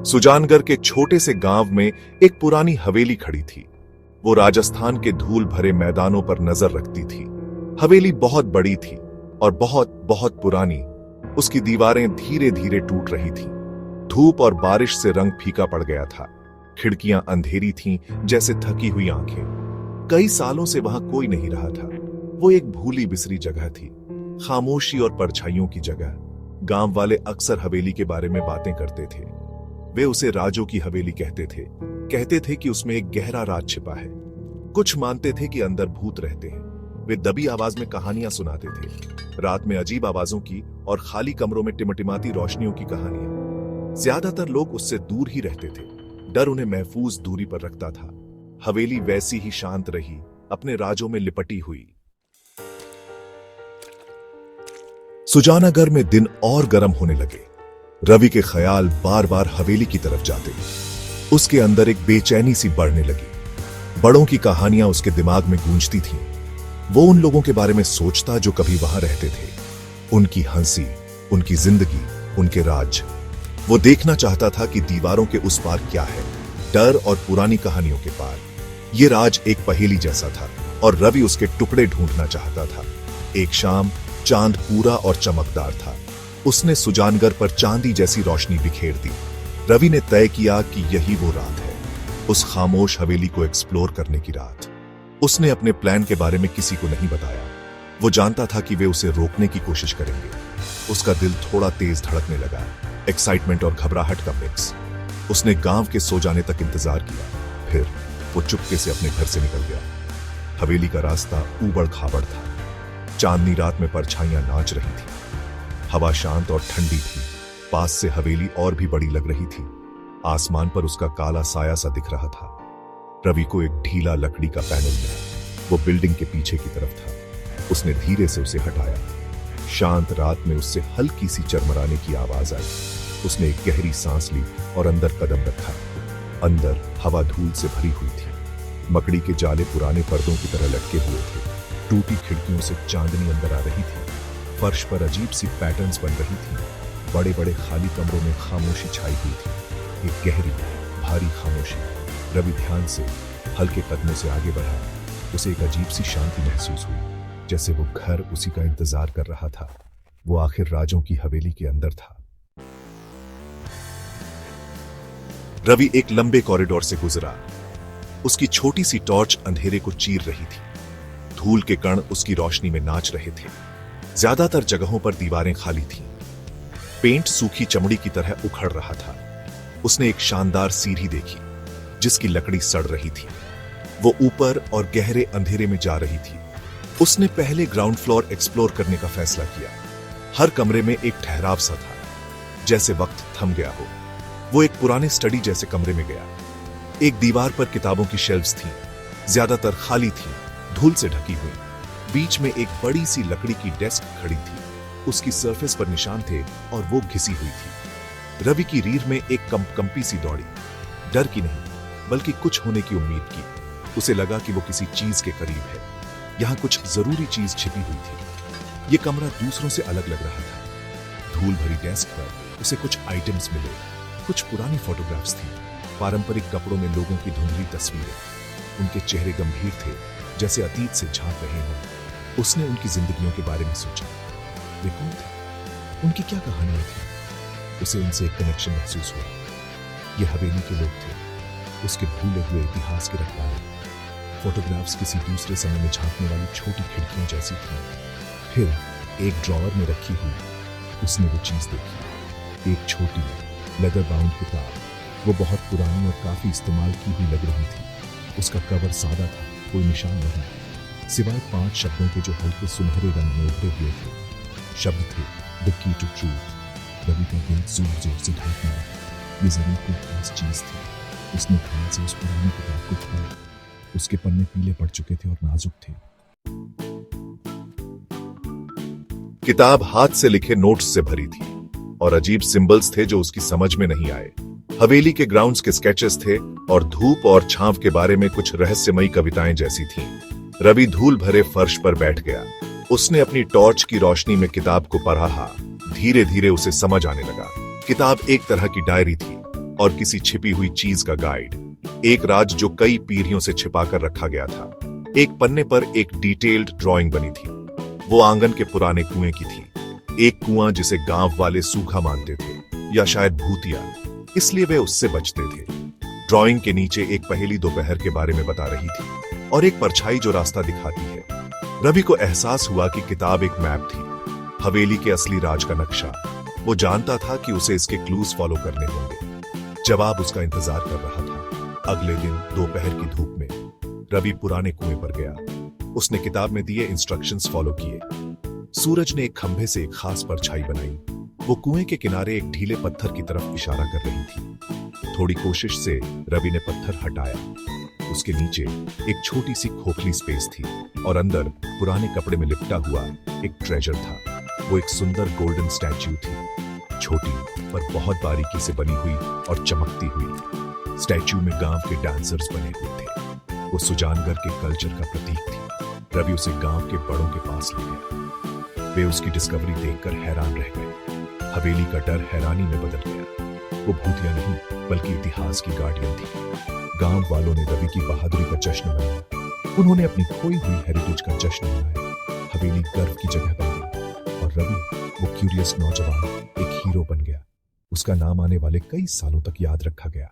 सुजानगढ़ के छोटे से गांव में एक पुरानी हवेली खड़ी थी। वो राजस्थान के धूल भरे मैदानों पर नजर रखती थी। हवेली बहुत बड़ी थी और बहुत बहुत पुरानी। उसकी दीवारें धीरे धीरे टूट रही थीं। धूप और बारिश से रंग फीका पड़ गया था। खिड़कियां अंधेरी थीं जैसे थकी हुई आंखें। कई सालों से वहां कोई नहीं रहा था। वो एक भूली बिसरी जगह थी, खामोशी और परछाइयों की जगह। गांव वाले अक्सर हवेली के बारे में बातें करते थे। वे उसे राजों की हवेली कहते थे कि उसमें एक गहरा राज छिपा है। कुछ मानते थे कि अंदर भूत रहते हैं। वे दबी आवाज में कहानियां सुनाते थे, रात में अजीब आवाजों की और खाली कमरों में टिमटिमाती रोशनियों की कहानियां। ज्यादातर लोग उससे दूर ही रहते थे। डर उन्हें महफूज दूरी पर रखता था। हवेली वैसी ही शांत रही, अपने राजों में लिपटी हुई। सुजानगढ़ में दिन और गर्म होने लगे। रवि के ख्याल बार बार हवेली की तरफ जाते। उसके अंदर एक बेचैनी सी बढ़ने लगी। बड़ों की कहानियां उसके दिमाग में गूंजती थीं। वो उन लोगों के बारे में सोचता जो कभी वहां रहते थे। उनकी हंसी, उनकी जिंदगी, उनके राज। वो देखना चाहता था कि दीवारों के उस पार क्या है, डर और पुरानी कहानियों के पार। ये राज एक पहेली जैसा था और रवि उसके टुकड़े ढूंढना चाहता था। एक शाम चांद पूरा और चमकदार था। उसने सुजानगढ़ पर चांदी जैसी रोशनी बिखेर दी। रवि ने तय किया कि यही वो रात है, उस खामोश हवेली को एक्सप्लोर करने की रात। उसने अपने प्लान के बारे में किसी को नहीं बताया। वो जानता था कि वे उसे रोकने की कोशिश करेंगे। उसका दिल थोड़ा तेज धड़कने लगा, एक्साइटमेंट और घबराहट का मिक्स। उसने गांव के सो जाने तक इंतजार किया, फिर वो चुपके से अपने घर से निकल गया। हवेली का रास्ता ऊबड़ खाबड़ था। चांदनी रात में परछाइयां नाच रही थी। हवा शांत और ठंडी थी। पास से हवेली और भी बड़ी लग रही थी। आसमान पर उसका काला साया सा दिख रहा था। रवि को एक ढीला लकड़ी का पैनल मिला। वो बिल्डिंग के पीछे की तरफ था। उसने धीरे से उसे हटाया। शांत रात में उससे हल्की सी चरमराने की आवाज आई। उसने एक गहरी सांस ली और अंदर कदम रखा। अंदर हवा धूल से भरी हुई थी। मकड़ी के जाले पुराने पर्दों की तरह लटके हुए थे। टूटी खिड़कियों से चांदनी अंदर आ रही थी। फर्श पर अजीब सी पैटर्न्स बन रही थी। बड़े बड़े खाली कमरों में खामोशी छाई हुई थी, एक गहरी भारी खामोशी। रवि ध्यान से हल्के कदमों से आगे बढ़ा। उसे एक अजीब सी शांति महसूस हुई, जैसे वो घर उसी का इंतजार कर रहा था। वो आखिर राजों की हवेली के अंदर था। रवि एक लंबे कॉरिडोर से गुजरा। उसकी छोटी सी टॉर्च अंधेरे को चीर रही थी। धूल के कण उसकी रोशनी में नाच रहे थे। ज्यादातर जगहों पर दीवारें खाली थीं। पेंट सूखी चमड़ी की तरह उखड़ रहा था। उसने एक शानदार सीढ़ी देखी, जिसकी लकड़ी सड़ रही थी। वो ऊपर और गहरे अंधेरे में जा रही थी। उसने पहले ग्राउंड फ्लोर एक्सप्लोर करने का फैसला किया। हर कमरे में एक ठहराव सा था, जैसे वक्त थम गया हो। वो एक पुराने स्टडी जैसे कमरे में गया। एक दीवार पर किताबों की शेल्फ्स थीं, ज्यादातर खाली थीं, धूल से ढकी हुई। बीच में एक बड़ी सी लकड़ी की डेस्क खड़ी थी। उसकी सरफेस पर निशान थे और वो घिसी हुई थी। रवि की रीढ़ में एक कंपी सी दौड़ी। डर की नहीं, बल्कि कुछ होने की उम्मीद की। उसे लगा कि वो किसी चीज के करीब है। यहां कुछ जरूरी चीज छिपी हुई थी। ये कमरा दूसरों से अलग लग रहा था। धूल भरी डेस्क पर उसे कुछ आइटम्स मिले। कुछ पुरानी फोटोग्राफ्स थी, पारंपरिक कपड़ों में लोगों की धुंधली तस्वीरें। उनके चेहरे गंभीर थे, जैसे अतीत से झांक रहे हों। उसने उनकी जिंदगियों के बारे में सोचा। वे कौन थे? उनकी क्या कहानियां थी? उसे उनसे एक कनेक्शन महसूस हुआ। ये हवेली के लोग थे, उसके भूले हुए इतिहास के रखवाले। फोटोग्राफ्स किसी दूसरे समय में झांकने वाली छोटी खिड़कियों जैसी थी। फिर एक ड्रॉअर में रखी हुई उसने वो चीज देखी, एक छोटी लेदर बाउंड किताब। वो बहुत पुरानी और काफी इस्तेमाल की हुई लग रही थी। उसका कवर सादा था, कोई निशान नहीं, सिवाय 5 शब्दों के जो हल्के सुनहरे रंग में उभरे हुए थे। शब्द थे the key to truth. Ravi का दिल जोर जोर से धड़कने लगा। ये जरूर कोई खास चीज थी। उसने ध्यान से उस पुरानी किताब को खोला। उसके पन्ने पीले पड़ चुके थे और नाजुक थे। किताब हाथ से लिखे नोट्स से भरी थी और अजीब सिंबल्स थे जो उसकी समझ में नहीं आए। हवेली के ग्राउंड्स के स्केचेस थे और धूप और छांव के बारे में कुछ रहस्यमयी कविताएं जैसी थीं। रवि धूल भरे फर्श पर बैठ गया। उसने अपनी टॉर्च की रोशनी में किताब को पढ़ा। धीरे धीरे उसे समझ आने लगा। किताब एक तरह की डायरी थी, और किसी छिपी हुई चीज का गाइड। एक राज जो कई पीढ़ियों से छिपाकर रखा गया था। एक पन्ने पर एक डिटेल्ड ड्राइंग बनी थी। वो आंगन के पुराने कुएं की थी। एक कुआं जिसे गांव वाले सूखा मानते थे, या शायद भूतिया, इसलिए वे उससे बचते थे। ड्राइंग के नीचे एक पहेली दोपहर के बारे में बता रही थी और एक परछाई जो रास्ता दिखाती है। रवि को एहसास हुआ कि किताब एक मैप थी, हवेली के असली राज का नक्शा। वो जानता था कि उसे इसके क्लूज फॉलो करने होंगे। जवाब उसका इंतजार कर रहा था। अगले दिन दोपहर की धूप में रवि पुराने कुएं पर गया। उसने किताब में दिए इंस्ट्रक्शंस फॉलो किए। सूरज ने एक खंभे से एक खास परछाई बनाई। वो कुएं के किनारे एक ढीले पत्थर की तरफ इशारा कर रही थी। थोड़ी कोशिश से रवि ने पत्थर हटाया। उसके नीचे एक छोटी सी खोखली स्पेस थी और अंदर पुराने कपड़े में लिपटा हुआ एक ट्रेजर था। वो एक सुंदर गोल्डन स्टैच्यू थी, छोटी पर बहुत बारीकी से बनी हुई और चमकती हुई। स्टैच्यू में गांव के डांसर्स बने हुए थे। वो सुजानगढ़ के कल्चर का प्रतीक थी। रवि उसे गांव के बड़ों के पास ले गया। वे उसकी डिस्कवरी देखकर हैरान रह गए। हवेली का डर हैरानी में बदल गया। वो भूतिया नहीं बल्कि इतिहास की गार्डियन थी। गांव वालों ने रवि की बहादुरी का जश्न मनाया। उन्होंने अपनी खोई हुई हेरिटेज का जश्न मनाया। हवेली गर्व की जगह बन गई और रवि, वो क्यूरियस नौजवान, एक हीरो बन गया। उसका नाम आने वाले कई सालों तक याद रखा गया।